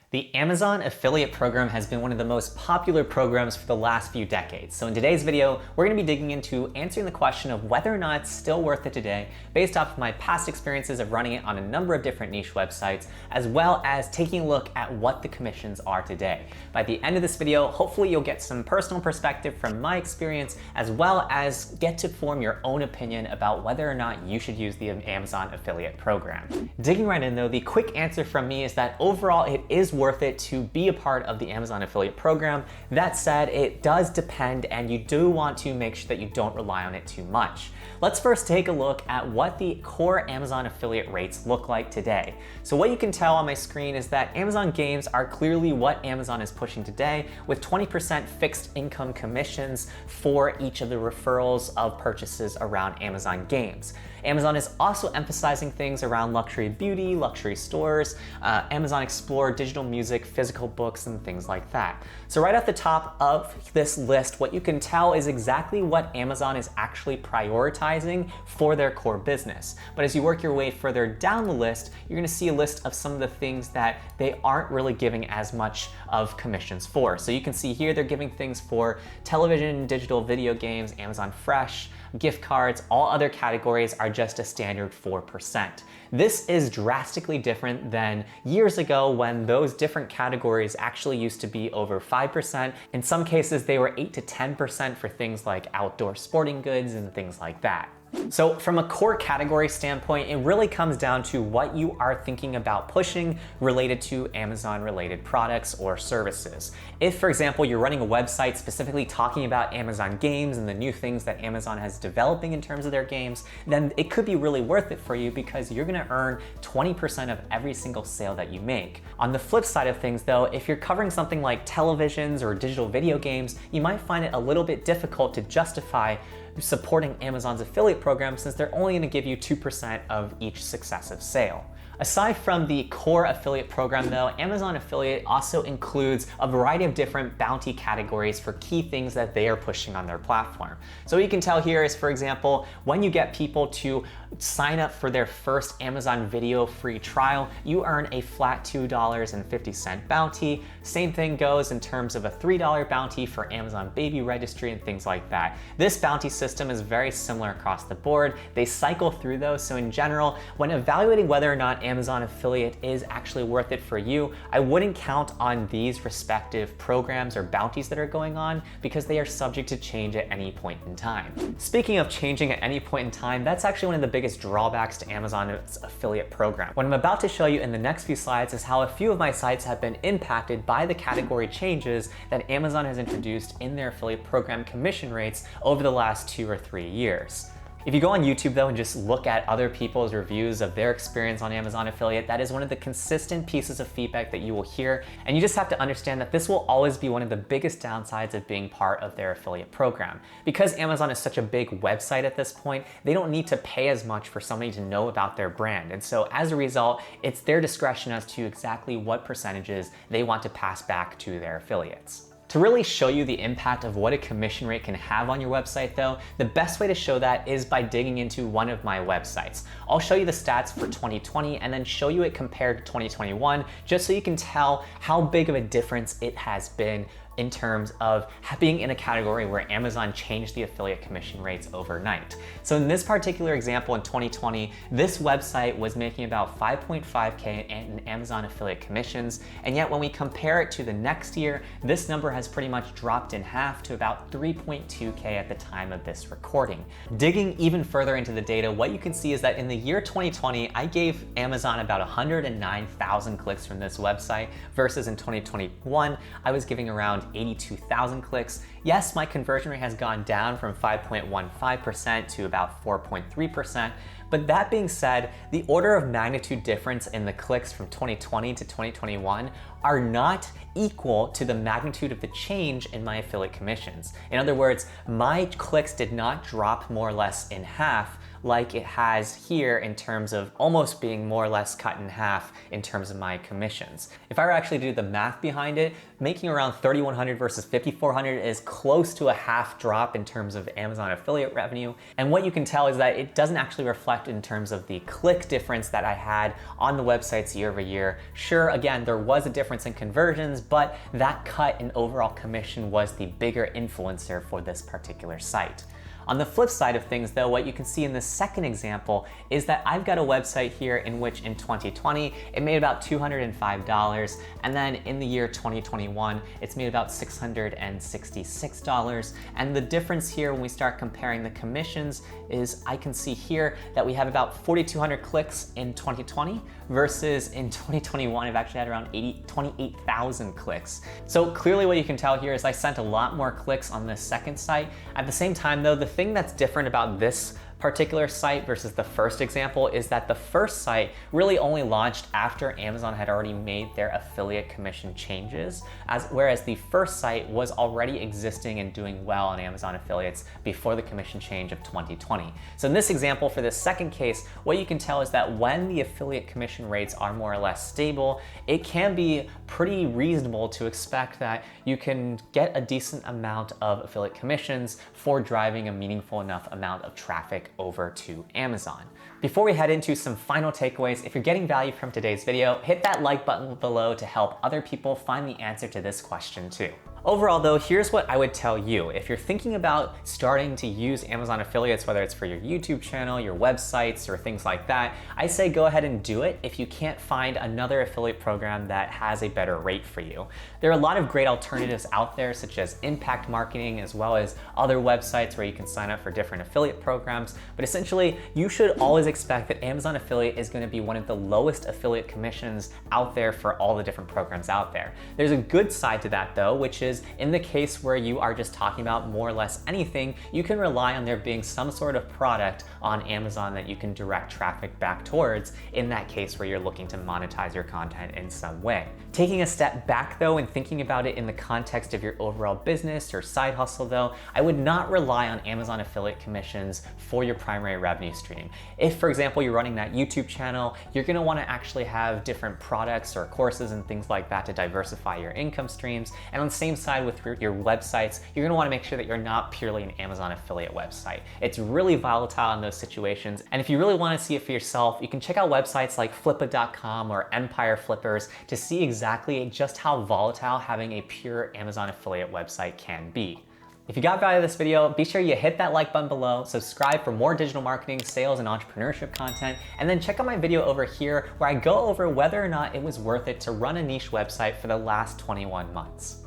The Amazon affiliate program has been one of the most popular programs for the last few decades. So in today's video, we're going to be digging into answering the question of whether or not it's still worth it today based off of my past experiences of running it on a number of different niche websites, as well as taking a look at what the commissions are today. By the end of this video, hopefully you'll get some personal perspective from my experience, as well as get to form your own opinion about whether or not you should use the Amazon affiliate program. Digging right in though, the quick answer from me is that overall it is worth it to be a part of the Amazon affiliate program. That said, it does depend, and you do want to make sure that you don't rely on it too much. Let's first take a look at what the core Amazon affiliate rates look like today. So what you can tell on my screen is that Amazon games are clearly what Amazon is pushing today, with 20% fixed income commissions for each of the referrals of purchases around Amazon games. Amazon is also emphasizing things around luxury beauty, luxury stores, Amazon Explore, digital music, physical books, and things like that. So right at the top of this list, what you can tell is exactly what Amazon is actually prioritizing for their core business. But as you work your way further down the list, you're gonna see a list of some of the things that they aren't really giving as much of commissions for. So you can see here they're giving things for television, digital video games, Amazon Fresh, gift cards. All other categories are just a standard 4%. This is drastically different than years ago when those different categories actually used to be over 5%. In some cases, they were 8 to 10% for things like outdoor sporting goods and things like that. So from a core category standpoint, it really comes down to what you are thinking about pushing related to Amazon related products or services. If, for example, you're running a website specifically talking about Amazon games and the new things that Amazon has developing in terms of their games, then it could be really worth it for you because you're gonna earn 20% of every single sale that you make. On the flip side of things though, if you're covering something like televisions or digital video games, you might find it a little bit difficult to justify supporting Amazon's affiliate program since they're only going to give you 2% of each successive sale. Aside from the core affiliate program though, Amazon affiliate also includes a variety of different bounty categories for key things that they are pushing on their platform. So what you can tell here is, for example, when you get people to sign up for their first Amazon video free trial, you earn a flat $2.50 bounty. Same thing goes in terms of a $3 bounty for Amazon baby registry and things like that. This bounty system is very similar across the board. They cycle through those. So in general, when evaluating whether or not Amazon affiliate is actually worth it for you, I wouldn't count on these respective programs or bounties that are going on because they are subject to change at any point in time. Speaking of changing at any point in time, that's actually one of the biggest drawbacks to Amazon's affiliate program. What I'm about to show you in the next few slides is how a few of my sites have been impacted by the category changes that Amazon has introduced in their affiliate program commission rates over the last 2 or 3 years. If you go on YouTube though and just look at other people's reviews of their experience on Amazon affiliate, that is one of the consistent pieces of feedback that you will hear. And you just have to understand that this will always be one of the biggest downsides of being part of their affiliate program. Because Amazon is such a big website at this point, they don't need to pay as much for somebody to know about their brand. And so as a result, it's their discretion as to exactly what percentages they want to pass back to their affiliates. To really show you the impact of what a commission rate can have on your website though, the best way to show that is by digging into one of my websites. I'll show you the stats for 2020 and then show you it compared to 2021, just so you can tell how big of a difference it has been in terms of being in a category where Amazon changed the affiliate commission rates overnight. So in this particular example in 2020, this website was making about 5.5K in Amazon affiliate commissions, and yet when we compare it to the next year, this number has pretty much dropped in half to about 3.2K at the time of this recording. Digging even further into the data, what you can see is that in the year 2020, I gave Amazon about 109,000 clicks from this website, versus in 2021, I was giving around 82,000 clicks. Yes, my conversion rate has gone down from 5.15% to about 4.3%, but that being said, the order of magnitude difference in the clicks from 2020 to 2021 are not equal to the magnitude of the change in my affiliate commissions. In other words, my clicks did not drop more or less in half like it has here in terms of almost being more or less cut in half in terms of my commissions. If I were actually to do the math behind it, making around 3,100 versus 5,400 is close to a half drop in terms of Amazon affiliate revenue. And what you can tell is that it doesn't actually reflect reflect in terms of the click difference that I had on the websites year over year. Sure, again, there was a difference in conversions, but that cut in overall commission was the bigger influencer for this particular site. On the flip side of things though, what you can see in the second example is that I've got a website here in which in 2020, it made about $205. And then in the year 2021, it's made about $666. And the difference here when we start comparing the commissions is I can see here that we have about 4,200 clicks in 2020 versus in 2021, I've actually had around 28,000 clicks. So clearly what you can tell here is I sent a lot more clicks on this second site. At the same time though, the thing that's different about this particular site versus the first example is that the first site really only launched after Amazon had already made their affiliate commission changes, whereas the first site was already existing and doing well on Amazon affiliates before the commission change of 2020. So in this example, for this second case, what you can tell is that when the affiliate commission rates are more or less stable, it can be pretty reasonable to expect that you can get a decent amount of affiliate commissions for driving a meaningful enough amount of traffic over to Amazon. Before we head into some final takeaways, if you're getting value from today's video, hit that like button below to help other people find the answer to this question too. Overall though, here's what I would tell you. If you're thinking about starting to use Amazon affiliates, whether it's for your YouTube channel, your websites, or things like that, I say go ahead and do it if you can't find another affiliate program that has a better rate for you. There are a lot of great alternatives out there, such as Impact Marketing, as well as other websites where you can sign up for different affiliate programs. But essentially, you should always expect that Amazon affiliate is going to be one of the lowest affiliate commissions out there for all the different programs out there. There's a good side to that though, which is in the case where you are just talking about more or less anything, you can rely on there being some sort of product on Amazon that you can direct traffic back towards in that case where you're looking to monetize your content in some way. Taking a step back though and thinking about it in the context of your overall business or side hustle though, I would not rely on Amazon affiliate commissions for your primary revenue stream. If, for example, you're running that YouTube channel, you're gonna wanna actually have different products or courses and things like that to diversify your income streams. And on the same side with your websites, you're gonna wanna make sure that you're not purely an Amazon affiliate website. It's really volatile in those situations. And if you really wanna see it for yourself, you can check out websites like Flippa.com or Empire Flippers to see exactly just how volatile having a pure Amazon affiliate website can be. If you got value out of this video, be sure you hit that like button below, subscribe for more digital marketing, sales, and entrepreneurship content, and then check out my video over here where I go over whether or not it was worth it to run a niche website for the last 21 months.